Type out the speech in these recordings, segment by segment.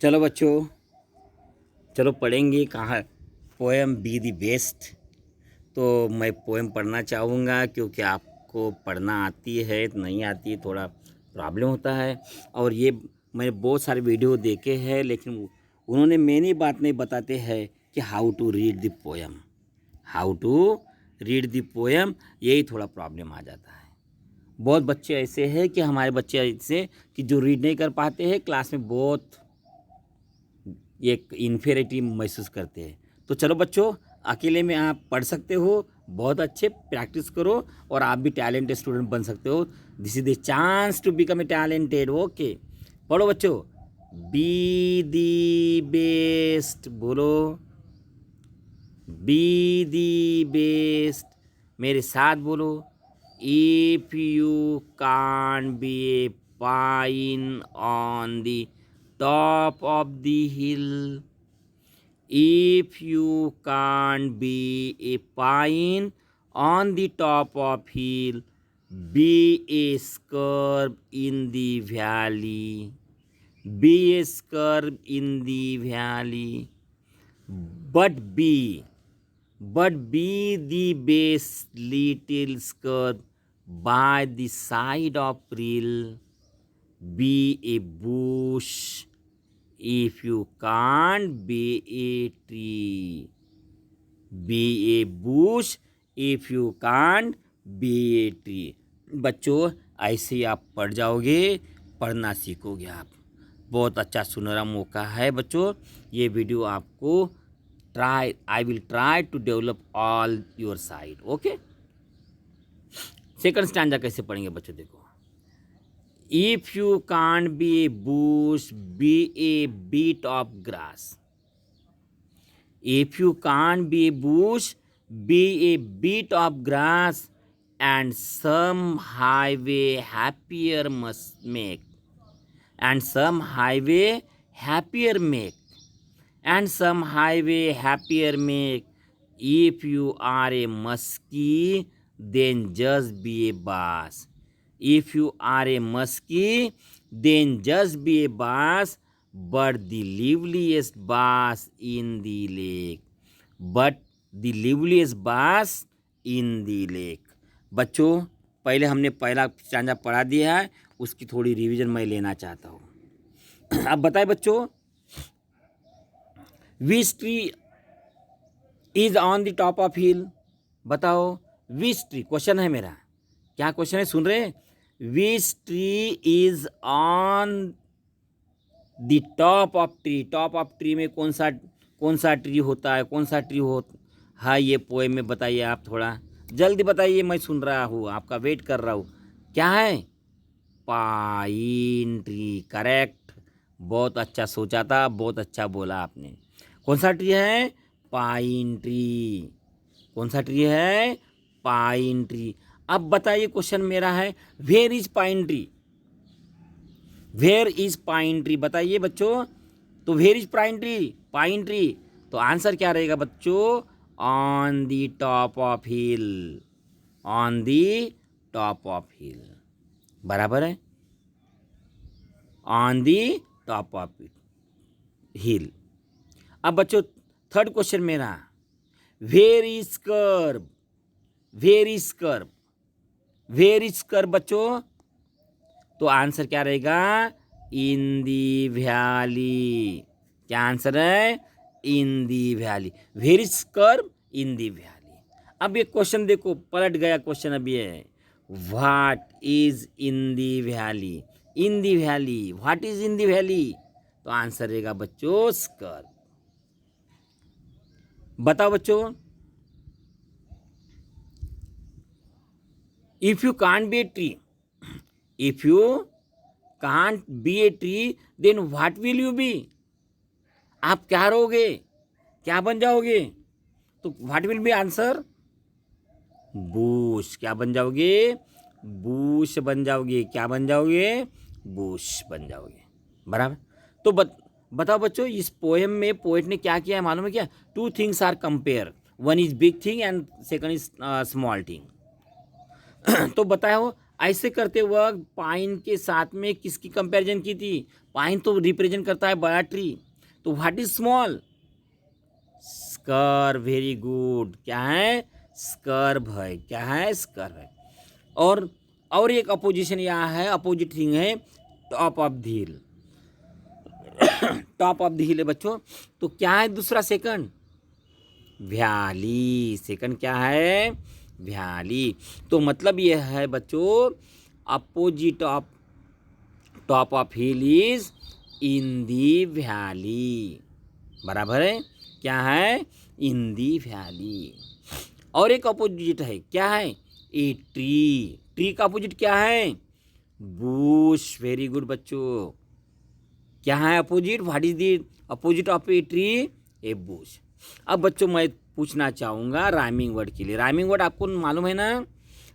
चलो बच्चों, चलो पढ़ेंगे कहाँ पोएम बी दी बेस्ट। तो मैं पोएम पढ़ना चाहूँगा क्योंकि आपको पढ़ना आती है नहीं आती है, थोड़ा प्रॉब्लम होता है। और ये मैंने बहुत सारे वीडियो देखे हैं, लेकिन उन्होंने मेन बात नहीं बताते हैं कि how to read the poem, how to read the poem. यही थोड़ा प्रॉब्लम आ जाता है। बहुत बच्चे ऐसे हैं कि हमारे बच्चे ऐसे कि जो रीड नहीं कर पाते हैं, क्लास में बहुत एक इन्फेरिटी महसूस करते हैं। तो चलो बच्चों, अकेले में आप पढ़ सकते हो, बहुत अच्छे प्रैक्टिस करो और आप भी टैलेंटेड स्टूडेंट बन सकते हो। This is the chance to become a talented. Okay, पढ़ो बच्चों। बी दी बेस्ट बोलो, बी दी बेस्ट। मेरे साथ बोलो, if you can't be a pine on the top of the hill, if you can't be a pine on the top of hill, be a scrub in the valley, be a scrub in the valley, but be the best little scrub by the side of rill, be a bush if you can't be a tree, be a bush if you can't be a tree। बच्चों, ऐसे ही आप पढ़ जाओगे, पढ़ना सीखोगे आप। बहुत अच्छा सुनहरा मौका है बच्चों। ये वीडियो आपको I will try to develop all your side. Okay, second stanza कैसे पढ़ेंगे बच्चों, देखो। If you can't be a bush, be a bit of grass. If you can't be a bush, be a bit of grass, and some highway happier must make. And some highway happier make. And some highway happier make. If you are a muskie, then just be a bass. If you are a muskie, then just be a bass, but the liveliest bass in the lake. But the liveliest bass in the lake. बच्चों, पहले हमने पहला stanza पढ़ा दिया है, उसकी थोड़ी revision मैं लेना चाहता हूँ। अब बताए बच्चों, which tree is on the top of hill. बताओ, विच ट्री क्वेश्चन है मेरा। क्या क्वेश्चन है, सुन रहे? Which tree is on the top of tree? Top of tree में कौन सा ट्री होता है, कौन सा ट्री हो हाँ, ये पोएम में बताइए। आप थोड़ा जल्दी बताइए, मैं सुन रहा हूँ, आपका वेट कर रहा हूँ। क्या है? Pine tree. करेक्ट, बहुत अच्छा सोचा था, बहुत अच्छा बोला आपने। कौन सा ट्री है? Pine tree. कौन सा ट्री है? Pine tree. अब बताइए, क्वेश्चन मेरा है, where is pine tree? Where is pine tree बताइए बच्चों। तो where is pine tree? Pine tree. तो आंसर क्या रहेगा बच्चों? On the top of hill. On the top of hill, बराबर है, on the top of hill. अब बच्चों, थर्ड क्वेश्चन मेरा, where is scrub? Where is scrub? Where is curve बच्चों? तो आंसर क्या रहेगा? इन दी वैली। क्या आंसर है? In the valley. Where is scrub? In the valley. अब ये क्वेश्चन देखो, पलट गया क्वेश्चन। अब ये है, what is in the valley? In the valley, what is in the valley? तो आंसर रहेगा बच्चों स्कर्व। बताओ बच्चों, if you can't be a tree, if you can't be a tree, then what will you be? आप क्या रहोगे, क्या बन जाओगे? तो what will be answer? Bush. क्या बन जाओगे? बुश बन जाओगे। क्या बन जाओगे? बुश बन जाओगे, बराबर। तो बताओ बच्चों, इस पोएम में पोएट ने क्या किया है मालूम है क्या? Two things are compare, one is big thing and second is small thing. तो बताओ, ऐसे करते वक्त पाइन के साथ में किसकी कंपैरिजन की थी? पाइन तो रिप्रेजेंट करता है बड़ा ट्री, तो what is small? Scrub, very good. क्या है? स्कर्व है। क्या है? स्कर्व है। और एक अपोजिशन यहाँ है, अपोजिट थिंग है top of the hill. Top of the हिल है बच्चों, तो क्या है दूसरा सेकंड? वैली। सेकंड क्या है? वैली। तो मतलब ये है बच्चों, opposite of top of hill is in the valley. बराबर है? क्या है? In the valley. और एक अपोजिट है, क्या है? A tree. ट्री का अपोजिट क्या है? बुश। वेरी गुड बच्चों। क्या है opposite? What is the opposite of a tree? A Bush. अब बच्चों मैं पूछना चाहूँगा राइमिंग वर्ड के लिए। राइमिंग वर्ड आपको मालूम है ना?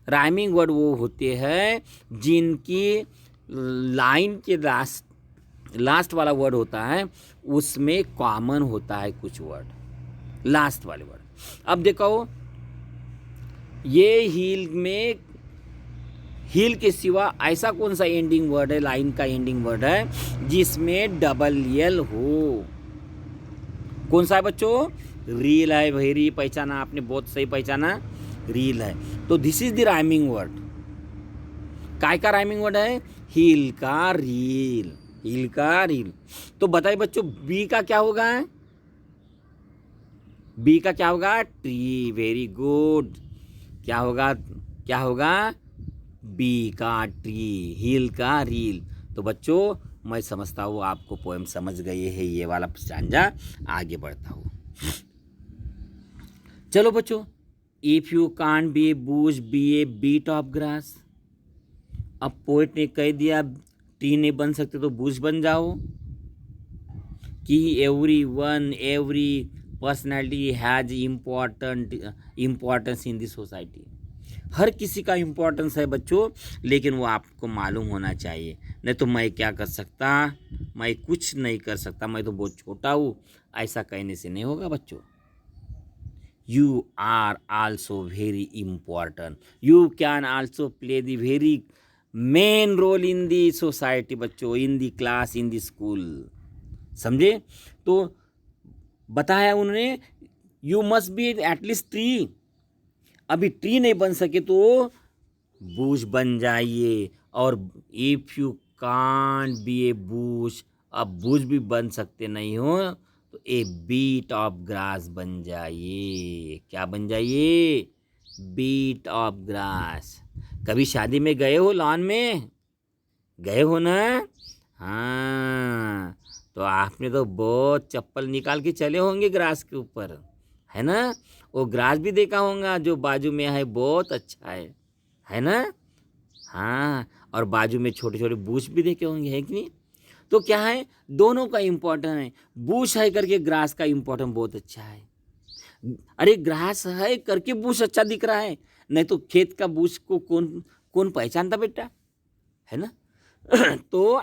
राइमिंग वर्ड वो होते हैं जिनकी लाइन के लास्ट वाला वर्ड होता है उसमें कॉमन होता है कुछ वर्ड, लास्ट वाले वर्ड। अब देखो, ये हिल में, हिल के सिवा ऐसा कौन सा एंडिंग वर्ड है, लाइन का एंडिंग वर्ड है जिसमें डबल एल हो? कौन सा है बच्चों? रील है भाई। री पहचाना आपने, बहुत सही पहचाना, रील है। तो this is the rhyming word. काय का राइमिंग वर्ड है? हिल का रील। हिल का रील। तो बताइए बच्चों, बी का क्या होगा? बी का क्या होगा? ट्री। Very good. क्या होगा? क्या होगा? बी का ट्री, हिल का रील। तो बच्चों मैं समझता हूँ आपको पोएम समझ गए है, ये वाला स्टैंजा। आगे बढ़ता हूँ। चलो बच्चों, if you can't be a bush be a bit of grass. अब पोएट ने कह दिया ट्री नहीं बन सकते तो बुश बन जाओ, कि every personality has importance in this society. हर किसी का इम्पोर्टेंस है बच्चों, लेकिन वो आपको मालूम होना चाहिए। नहीं तो मैं क्या कर सकता? मैं कुछ नहीं कर सकता, मैं तो बहुत छोटा हूँ, ऐसा कहने से नहीं होगा बच्चों। You are also very important. You can also play the very main role in the society बच्चों, in the class, in the school. समझे? तो बताया उन्होंने, you must be at least tree. अभी ट्री नहीं बन सके तो बुश बन जाइए, और if you can't be a Bush, अब बुश भी बन सकते नहीं हो तो ए बीट ऑफ ग्रास बन जाइए। क्या बन जाइए? Bit of grass. कभी शादी में गए हो? लॉन में गए हो ना? हाँ, तो आपने तो बहुत चप्पल निकाल के चले होंगे ग्रास के ऊपर, है ना? वो ग्रास भी देखा होगा जो बाजू में है, बहुत अच्छा है ना? हाँ, और बाजू में छोटे छोटे बुश भी देखे होंगे, है कि नहीं? तो क्या है, दोनों का इम्पोर्टेंट है। बुश है करके ग्रास का इम्पोर्टेंट बहुत अच्छा है। अरे ग्रास है करके बुश अच्छा दिख रहा है, नहीं तो खेत का बुश को कौन कौन पहचानता बेटा, है ना? तो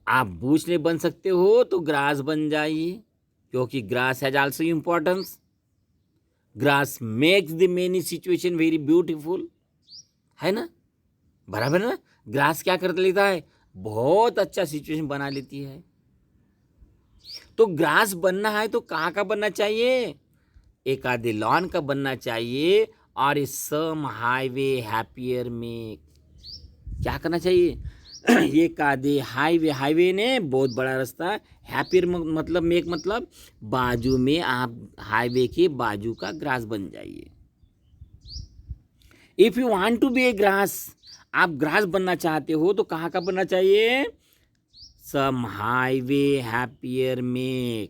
आप बुश नहीं बन सकते हो तो ग्रास बन जाइए, क्योंकि grass has also importance. Grass makes the many situation very beautiful, है ना? बराबर ना? ग्रास क्या कर लेता है? बहुत अच्छा सिचुएशन बना लेती है। तो ग्रास बनना है तो कहाँ का बनना चाहिए? एक आधे लॉन का बनना चाहिए, और इस सम हाईवे हैप्पियर में क्या करना चाहिए? एक आधे हाईवे ने बहुत बड़ा रास्ता, हैप्पियर मतलब मेक मतलब बाजू में, आप हाईवे के बाजू का ग्रास बन जाइए। If you want to be a grass, आप ग्रास बनना चाहते हो तो कहाँ का बनना चाहिए? सम हाईवे हैप्पियर में।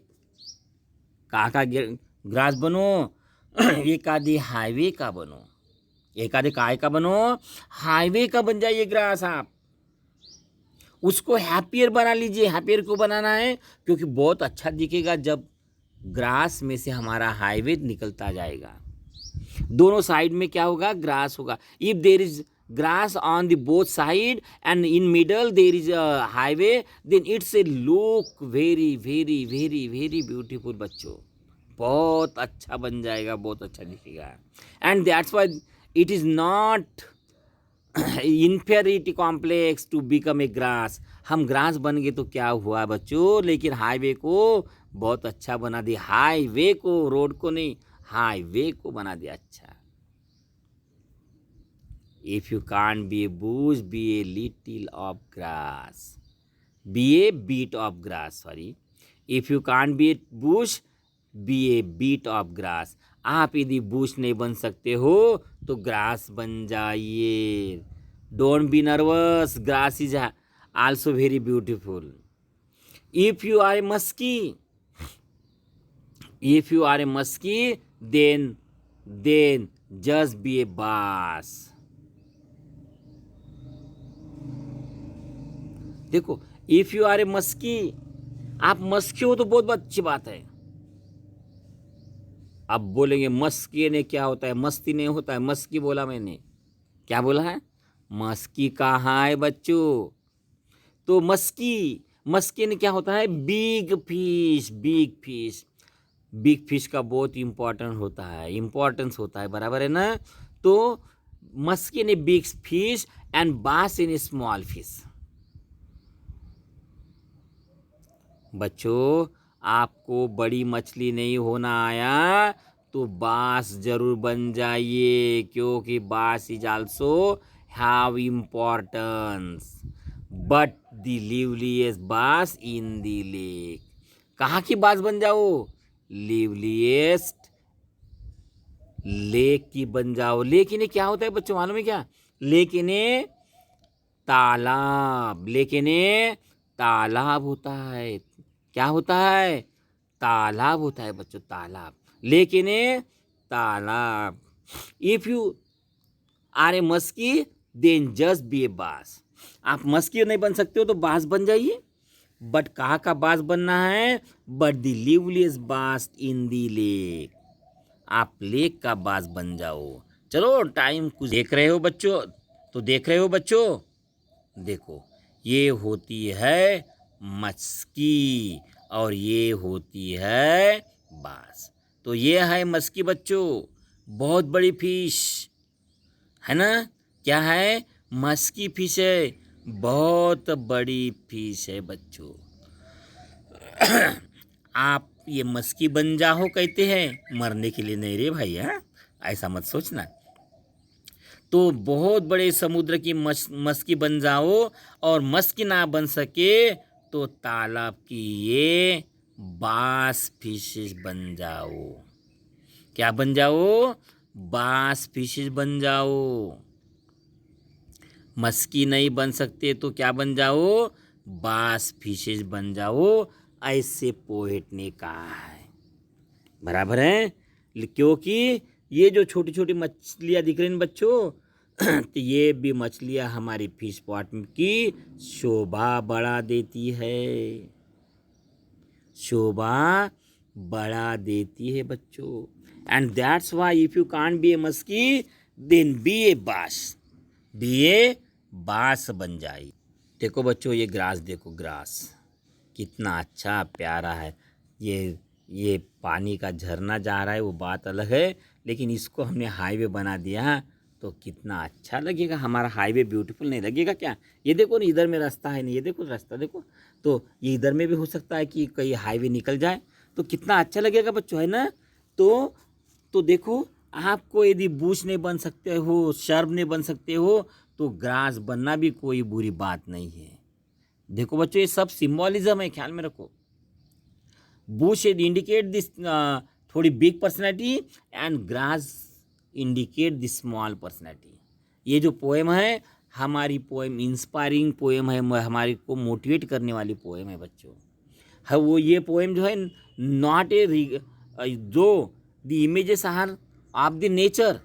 कहाँ का ग्रास बनो? एक आधे हाईवे का बनो। एक आधे काय का बनो? हाईवे का बन जाइए ग्रास आप। उसको हैप्पियर बना लीजिए। हैप्पियर क्यों बनाना है? क्योंकि बहुत अच्छा दिखेगा जब ग्रास में से हमारा हाईवे निकलता जाएगा। दोनों साइड में क्या होगा? ग्रास होगा। If there is grass on the both side and in middle there is a highway, then it's a look very very very very beautiful बच्चों। बहुत अच्छा बन जाएगा, बहुत अच्छा दिखेगा। And that's why it is not inferiority complex to become a grass. हम grass बन गए तो क्या हुआ बच्चों, लेकिन हाईवे को बहुत अच्छा बना दिया, हाईवे को, रोड को नहीं, हाईवे को बना दिया अच्छा। If you can't be a bush be a little of grass, be a bit of grass, sorry, if you can't be a bush be a bit of grass. आप यदि Bush नहीं बन सकते हो तो ग्रास बन जाइए। Don't be nervous, grass is also very beautiful. If you are a muskie, if you are a muskie then just be a bass। देखो, if you are a muskie, आप मस्की हो तो बहुत अच्छी बात है। अब बोलेंगे मस्की ने क्या होता है, मस्ती नहीं होता है, मस्की बोला मैंने, क्या बोला है, मस्की कहाँ है बच्चों, तो मस्की, मस्की ने क्या होता है, big fish, big fish, big fish का बहुत इम्पोर्टेंट होता है, इम्पोर्टेंस होता है, बराबर है ना। तो मस्की ने बिग फिश एंड बास इन स्मॉल फिश। बच्चों, आपको बड़ी मछली नहीं होना आया तो बास जरूर बन जाइए, क्योंकि bass is also have importance, but the liveliest bass in the lake. कहाँ की बास बन जाओ, लिवलीएस्ट लेक की बन जाओ। लेक इन्हें क्या होता है बच्चों, मालूम है क्या, लेक इन्हें तालाब, लेक इन्हें तालाब होता है, क्या होता है, तालाब होता है बच्चों, तालाब, लेकिन तालाब। If you are a muskie then just be a bass. आप मस्की नहीं बन सकते हो तो बास बन जाइए, बट कहाँ का बास बनना है, but the liveliest bass in the lake. आप लेक का बास बन जाओ। चलो, टाइम कुछ देख रहे हो बच्चों, तो देख रहे हो बच्चों, देखो, ये होती है मस्की और ये होती है बास। तो ये है मस्की बच्चों, बहुत बड़ी फिश है ना, क्या है, मस्की फिश है, बहुत बड़ी फिश है बच्चों। आप ये मस्की बन जाओ कहते हैं, मरने के लिए नहीं रे भाई, है ऐसा मत सोचना। तो बहुत बड़े समुद्र की मस्की बन जाओ, और मस्की ना बन सके तो तालाब की ये बास फिशेस बन जाओ। क्या बन जाओ, बास फिशेस बन जाओ। मस्की नहीं बन सकते तो क्या बन जाओ, बास फिशेस बन जाओ, ऐसे पोएट ने कहा है, बराबर है। क्योंकि ये जो छोटी छोटी मछलियाँ दिख रही हैं बच्चों, तो ये भी मछलियाँ हमारी फिश पॉट की शोभा बढ़ा देती है, शोभा बढ़ा देती है बच्चों। And that's why if you can't be a muskie then be a bass, be a बास बन जाए। देखो बच्चों, ये ग्रास देखो, ग्रास कितना अच्छा प्यारा है। ये पानी का झरना जा रहा है वो बात अलग है, लेकिन इसको हमने हाईवे बना दिया तो कितना अच्छा लगेगा। हमारा हाईवे ब्यूटीफुल नहीं लगेगा क्या। ये देखो ना, इधर में रास्ता है नहीं, ये देखो रास्ता देखो, तो ये इधर में भी हो सकता है कि कहीं हाईवे निकल जाए तो कितना अच्छा लगेगा बच्चों, है ना। तो देखो, आपको यदि बूश नहीं बन सकते हो, शर्ब नहीं बन सकते हो, तो ग्रास बनना भी कोई बुरी बात नहीं है। देखो बच्चों, ये सब सिंबॉलिज्म है, ख्याल में रखो। बुश इंडिकेट दिस थोड़ी big personality and grass indicate this small personality. ये जो पोएम है, हमारी पोएम इंस्पायरिंग पोएम है, हमारी को मोटिवेट करने वाली पोएम है बच्चों। है वो, ये पोएम जो है नॉट ए जो the images are of the nature.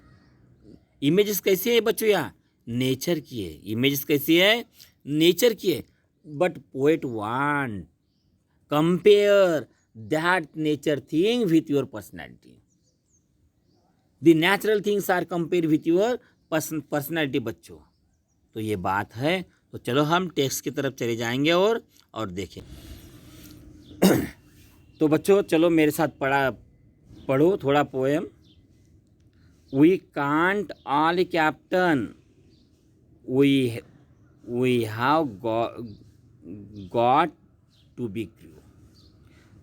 Images कैसी है बच्चों, यहाँ नेचर की है, इमेजेस कैसी है, नेचर की है। But poet want compare that nature thing with your personality. The natural things are compare with your personality बच्चों। तो ये बात है। तो चलो हम टेक्स्ट की तरफ चले जाएंगे और देखें। तो बच्चों चलो मेरे साथ पढ़ो थोड़ा poem. We can't all captain we have got to be crew.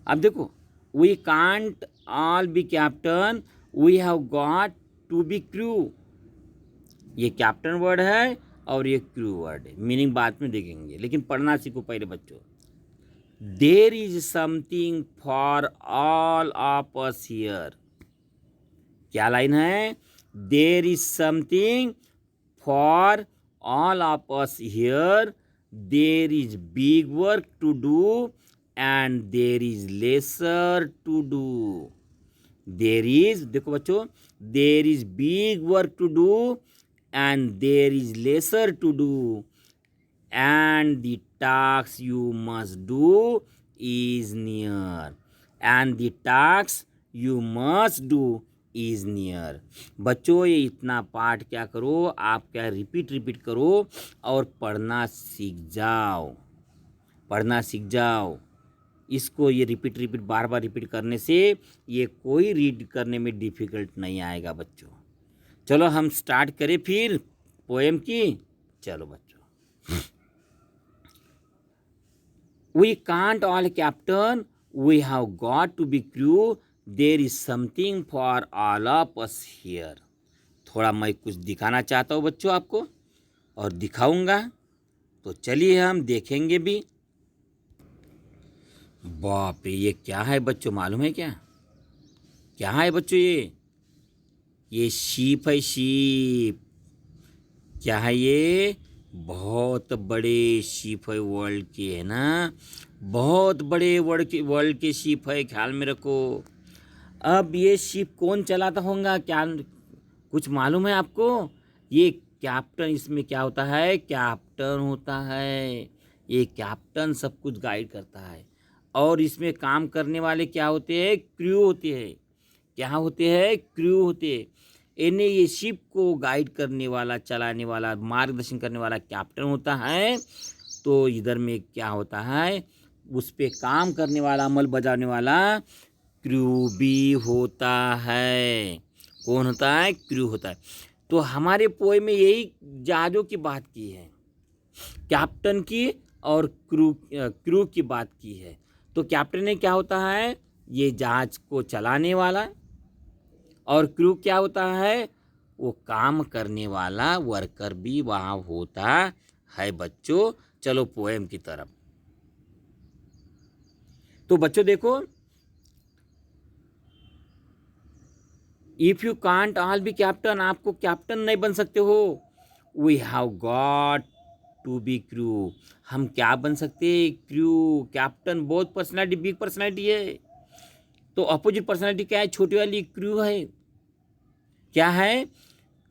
अब देखो, we can't all be captain, we have got to be crew. ये कैप्टन वर्ड है और ये क्रू वर्ड है, मीनिंग बाद में देखेंगे, लेकिन पढ़ना सीखो पहले बच्चों. There is something for all of us here. क्या लाइन है? There is something for all of us here. There is big work to do and there is lesser to do. There is, देखो बच्चों, there is big work to do and there is lesser to do, and the task you must do is near, and the task you must do is near. बच्चों ये इतना पाठ क्या करो, आप क्या रिपीट करो और पढ़ना सीख जाओ, पढ़ना सीख जाओ. इसको ये रिपीट बार बार रिपीट करने से ये कोई रीड करने में डिफ़िकल्ट नहीं आएगा बच्चों. चलो हम स्टार्ट करें फिर पोएम की. चलो बच्चों. We can't all captain, we have got to be crew. There is something for all of us here. थोड़ा मैं कुछ दिखाना चाहता हूँ बच्चों आपको और दिखाऊंगा, तो चलिए हम देखेंगे भी. बाप रे, ये क्या है बच्चों, मालूम है क्या? क्या है बच्चों? ये शीप है, शीप. क्या है ये? बहुत बड़े शीप है वर्ल्ड के, है ना? बहुत बड़े वर्ल्ड के शीप है, ख्याल में रखो. अब ये शीप कौन चलाता होगा, क्या कुछ मालूम है आपको? ये कैप्टन, इसमें क्या होता है? कैप्टन होता है. ये कैप्टन सब कुछ गाइड करता है. और इसमें काम करने वाले क्या होते हैं? क्रू होते हैं. क्या होते हैं? क्रू होते हैं. इन्हें ये शिप को गाइड करने वाला, चलाने वाला, मार्गदर्शन करने वाला कैप्टन होता है. तो इधर में क्या होता है? उस पे काम करने वाला, अमल बजाने वाला क्रू भी होता है. कौन होता है? क्रू होता है. तो हमारे पोए में यही जहाज़ों की बात की है, कैप्टन की और क्रू की बात की है. तो कैप्टन ने क्या होता है? ये जहाज़ को चलाने वाला. और क्रू क्या होता है? वो काम करने वाला वर्कर भी वहाँ होता है बच्चों. चलो पोएम की तरफ. तो बच्चों देखो, if you can't all be captain, आपको कैप्टन नहीं बन सकते हो. We have got to be crew. हम क्या बन सकते? क्रू. कैप्टन बहुत पर्सनैलिटी, बिग पर्सनैलिटी है. तो अपोजिट पर्सनैलिटी क्या है? छोटी वाली क्रू है. क्या है?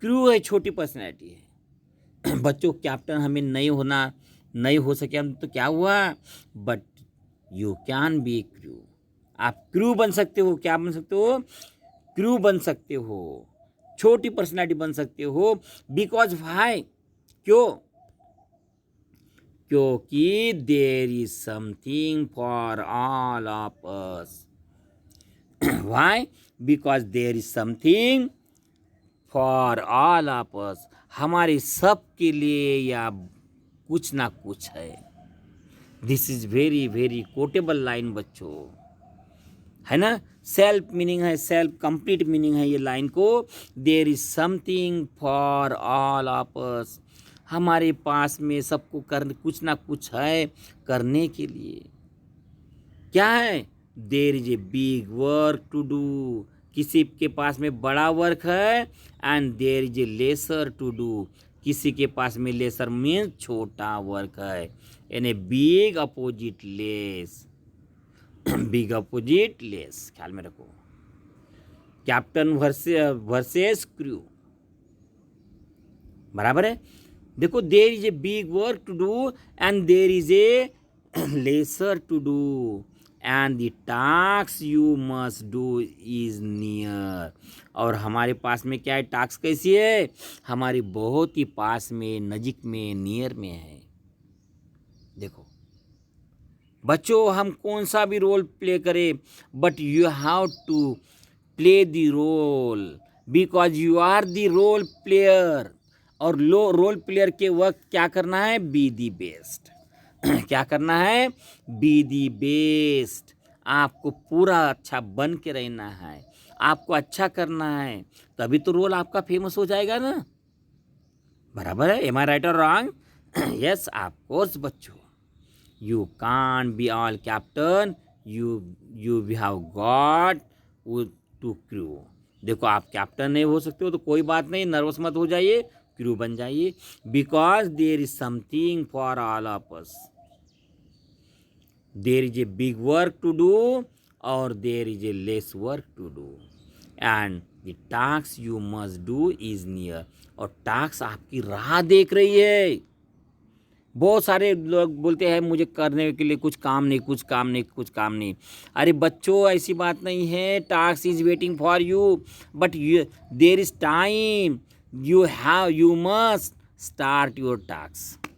क्रू है, छोटी पर्सनैलिटी है. बच्चों कैप्टन हमें नहीं हो सके हम, तो क्या हुआ? But you can be crew. आप क्रू बन सकते हो. क्या बन सकते हो? क्रू बन सकते हो. छोटी पर्सनैलिटी बन सकते हो. Because why? क्यों? क्योंकि there is something for all of us. Why? Because there is something for all of us. हमारे सब के लिए या कुछ ना कुछ है. This is very very quotable line बच्चों, है ना? सेल्फ मीनिंग है, सेल्फ कंप्लीट मीनिंग है ये लाइन को. There is something for all of us. हमारे पास में सबको कुछ ना कुछ है करने के लिए. क्या है? There is a big work to do. किसी के पास में बड़ा वर्क है. And there is a lesser to do. किसी के पास में लेसर मीन्स छोटा वर्क है. यानी big opposite less. Big opposite less, ख्याल में रखो. कैप्टन वर्सेस क्रू, बराबर है. देखो, there is a big work to do and there is a lesser to do and the task you must do is near. और हमारे पास में क्या है? टास्क कैसी है? हमारे बहुत ही पास में, नज़दीक में, नियर में है. देखो बच्चों, हम कौन सा भी रोल प्ले करें, but you have to play the role because you are the role player. और लो रोल प्लेयर के वक्त क्या करना है, बी दी बेस्ट। क्या करना है, बी दी बेस्ट। आपको पूरा अच्छा बन के रहना है, आपको अच्छा करना है, तभी तो रोल आपका फेमस हो जाएगा ना। बराबर है, एम आई राइट और रॉन्ग? यस ऑफ कोर्स बच्चों। You can be all captain, you have got to crew. देखो आप कैप्टन नहीं हो सकते हो तो कोई बात नहीं, नर्वस मत हो जाइए, क्रू बन जाइए। Because there is something for all of us. There is a big work to do और there is a less work to do, and the task you must do is near. और task आपकी राह देख रही है। बहुत सारे लोग बोलते हैं मुझे करने के लिए कुछ काम नहीं, कुछ काम नहीं, कुछ काम नहीं। अरे बच्चों ऐसी बात नहीं है, task is waiting for you, but there is time, you must start your task.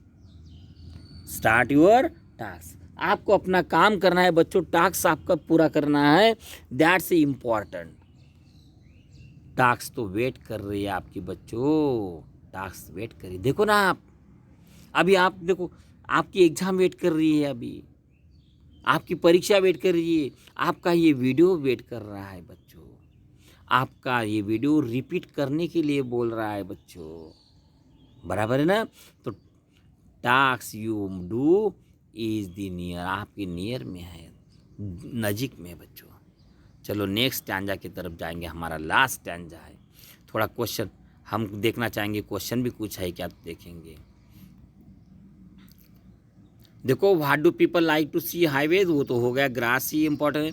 Start your task. आपको अपना काम करना है बच्चों, टास्क आपका पूरा करना है, दैट्स इम्पॉर्टेंट। टास्क तो वेट कर रही है आपकी बच्चों, टास्क वेट करिए। देखो ना आप, अभी आप देखो, आपकी एग्ज़ाम वेट कर रही है, अभी आपकी परीक्षा वेट कर रही है, आपका ये वीडियो वेट कर रहा है बच्चों, आपका ये वीडियो रिपीट करने के लिए बोल रहा है बच्चों। बराबर है ना? तो task you do is the near, आपके नियर में है, नज़दीक में है बच्चों। चलो नेक्स्ट स्टैंजा की तरफ जाएंगे, हमारा लास्ट स्टैंजा है। थोड़ा क्वेश्चन हम देखना चाहेंगे, क्वेश्चन भी कुछ है क्या, तो देखेंगे। देखो, what do people like to see highways, वो तो हो गया, ग्रास ही इंपॉर्टेंट है।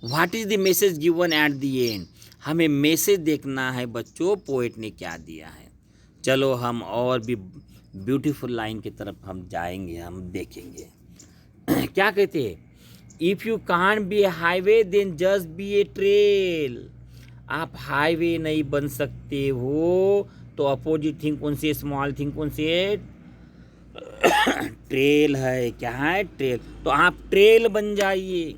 What is the message given at the end, हमें मैसेज देखना है बच्चों, पोएट ने क्या दिया है। चलो हम और भी ब्यूटीफुल लाइन की तरफ हम जाएंगे, हम देखेंगे। क्या कहते हैं, if you can't be a highway then just be a trail. आप हाईवे नहीं बन सकते हो तो अपोजिट थिंग कौन सी है, स्मॉल थिंग कौन सी है, ट्रेल है। क्या है, ट्रेल। तो आप ट्रेल बन जाइए।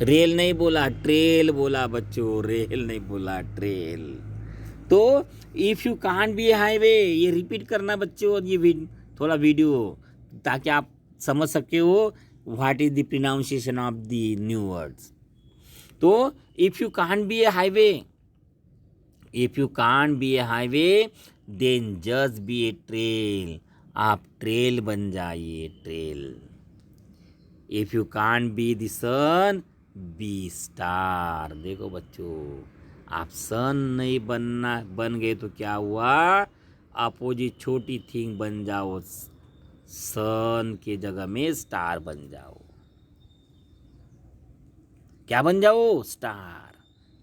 रेल नहीं बोला, ट्रेल बोला बच्चों, रेल नहीं बोला, ट्रेल। तो if you can't be a highway, ये रिपीट करना बच्चों, ये थोड़ा वीडियो, ताकि आप समझ सके हो what is the pronunciation of the new words. तो if you can't be a highway, if you can't be a highway then just be a trail. आप ट्रेल बन जाइए, trail. If you can't be the sun be star. देखो बच्चों, आप sun नहीं बन गए तो क्या हुआ, अपोजिट छोटी थिंग बन जाओ, सन के जगह में स्टार बन जाओ। क्या बन जाओ, स्टार।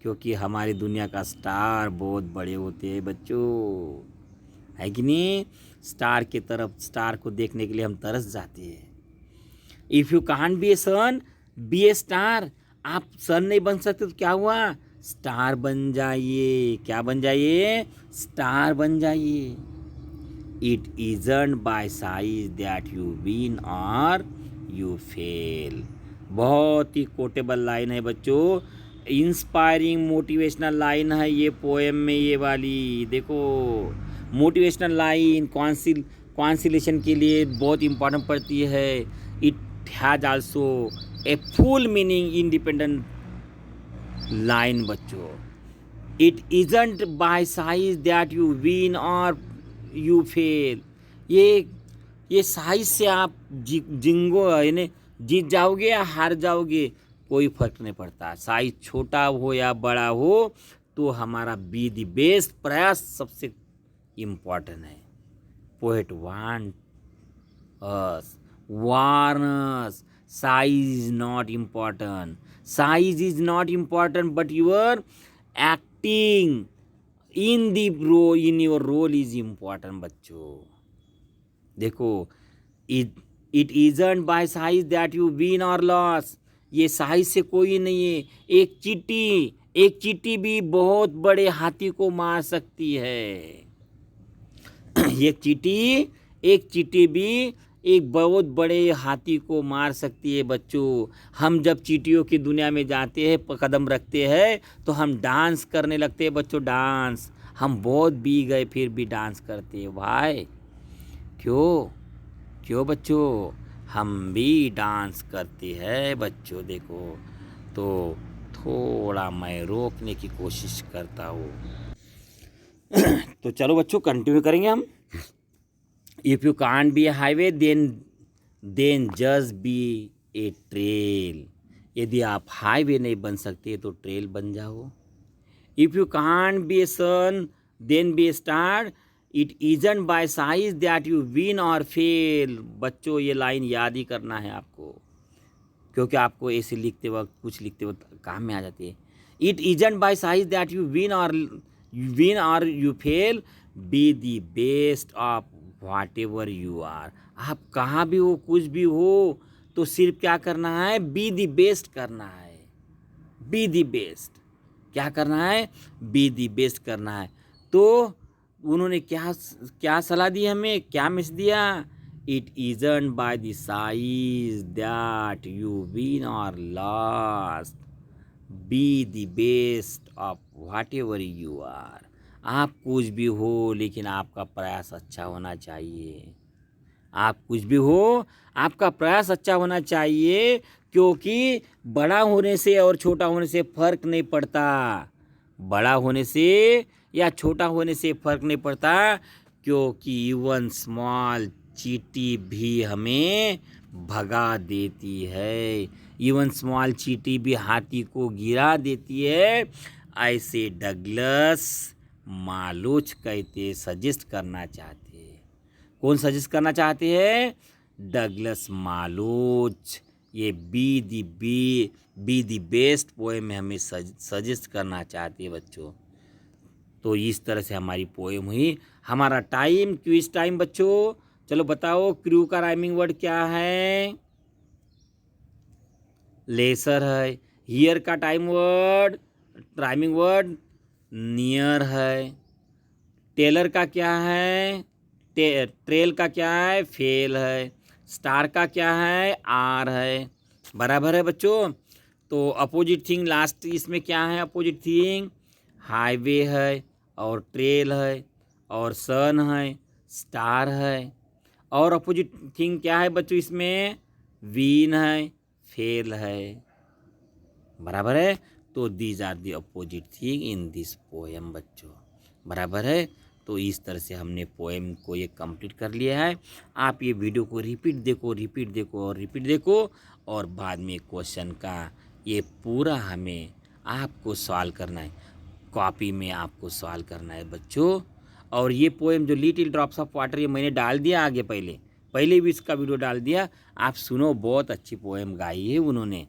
क्योंकि हमारी दुनिया का स्टार बहुत बड़े होते हैं बच्चों, है कि नहीं। स्टार की तरफ, स्टार को देखने के लिए हम तरस जाते हैं। If you can't be a sun be a star. आप सन नहीं बन सकते तो क्या हुआ, स्टार बन जाइए। क्या बन जाइए, स्टार बन जाइए। It isn't by size that you win or you fail. बहुत ही कोटेबल लाइन है बच्चों, इंस्पायरिंग मोटिवेशनल लाइन है ये पोएम में, ये वाली देखो। मोटिवेशनल लाइन कॉन्सिलेशन के लिए बहुत इंपॉर्टेंट पड़ती है। It has also a full meaning independent line बच्चों। It isn't by size that you win or you fail. ये साइज से आप जिंगो यानी जीत जाओगे या हार जाओगे, कोई फर्क नहीं पड़ता। साइज छोटा हो या बड़ा हो, तो हमारा बी द बेस्ट प्रयास सबसे इम्पॉर्टेंट है। Poet warn us, size is not important, size is not important, but your acting in the role, in your role is important बच्चों। देखो, it isn't by size that you win or lose। ये size से कोई नहीं है। एक चींटी भी बहुत बड़े हाथी को मार सकती है। एक चींटी भी एक बहुत बड़े हाथी को मार सकती है बच्चों। हम जब चींटियों की दुनिया में जाते हैं, कदम रखते हैं, तो हम डांस करने लगते हैं बच्चों, डांस। हम बहुत बी गए फिर भी डांस करते हैं भाई। क्यों क्यों बच्चों, हम भी डांस करते हैं बच्चों। देखो तो थोड़ा मैं रोकने की कोशिश करता हूँ। तो चलो बच्चों कंटिन्यू करेंगे हम। If you can't be a highway then just be a trail. यदि आप हाईवे नहीं बन सकते तो ट्रेल बन जाओ। If you can't be a sun then be a star. It isn't by size that you win or fail. बच्चों ये लाइन याद ही करना है आपको, क्योंकि आपको ऐसे लिखते वक्त कुछ लिखते वक्त काम में आ जाती है। It isn't by size that you win or you fail. Be the best of whatever you are. आप कहाँ भी हो, कुछ भी हो, तो सिर्फ क्या करना है, बी दी बेस्ट करना है। बी दी बेस्ट क्या करना है, बी दी बेस्ट करना है। तो उन्होंने क्या क्या सलाह दी हमें, क्या मैसेज दिया, it isn't by the size that you win or lost. Be the best of whatever you are. आप कुछ भी हो लेकिन आपका प्रयास अच्छा होना चाहिए। आप कुछ भी हो, आपका प्रयास अच्छा होना चाहिए, क्योंकि बड़ा होने से और छोटा होने से फर्क नहीं पड़ता। बड़ा होने से या छोटा होने से फर्क नहीं पड़ता, क्योंकि इवन स्मॉल चींटी भी हमें भगा देती है। इवन स्मॉल चींटी भी हाथी को गिरा देती है। ऐसे डगलस मालूच कहते सजेस्ट करना चाहते हैं। कौन सजेस्ट करना चाहते हैं, डगलस मालूच। ये बी दी बेस्ट पोएम में हमें सजेस्ट करना चाहते हैं बच्चों। तो इस तरह से हमारी पोएम हुई। हमारा टाइम, क्विज टाइम बच्चों। चलो बताओ क्रू का राइमिंग वर्ड क्या है, लेसर है। हियर का राइमिंग वर्ड नियर है। टेलर का क्या है, ट्रेल का क्या है, फेल है। स्टार का क्या है, आर है। बराबर है बच्चों। तो अपोजिट थिंग लास्ट इसमें क्या है, अपोजिट थिंग हाईवे है और ट्रेल है और सन है, स्टार है। और अपोजिट थिंग क्या है बच्चों, इसमें विन है, फेल है। बराबर है। तो these are the opposite thing in this poem बच्चों। बराबर है। तो इस तरह से हमने पोएम को ये कंप्लीट कर लिया है। आप ये वीडियो को रिपीट देखो और बाद में क्वेश्चन का ये पूरा हमें आपको सॉल्व करना है। कॉपी में आपको सॉल्व करना है बच्चों। और ये पोएम जो लिटिल ड्रॉप्स ऑफ वाटर, ये मैंने डाल दिया आगे, पहले भी इसका वीडियो डाल दिया। आप सुनो, बहुत अच्छी पोएम गाई है उन्होंने।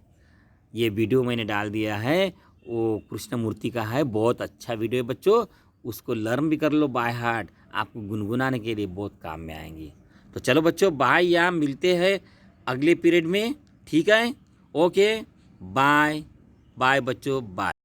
ये वीडियो मैंने डाल दिया है, वो कृष्णमूर्ति का है। बहुत अच्छा वीडियो है बच्चों, उसको लर्न भी कर लो बाय हार्ट। आपको गुनगुनाने के लिए बहुत काम में आएंगी। तो चलो बच्चों बाय, यहाँ मिलते हैं अगले पीरियड में, ठीक है। ओके बाय बाय बच्चों, बाय।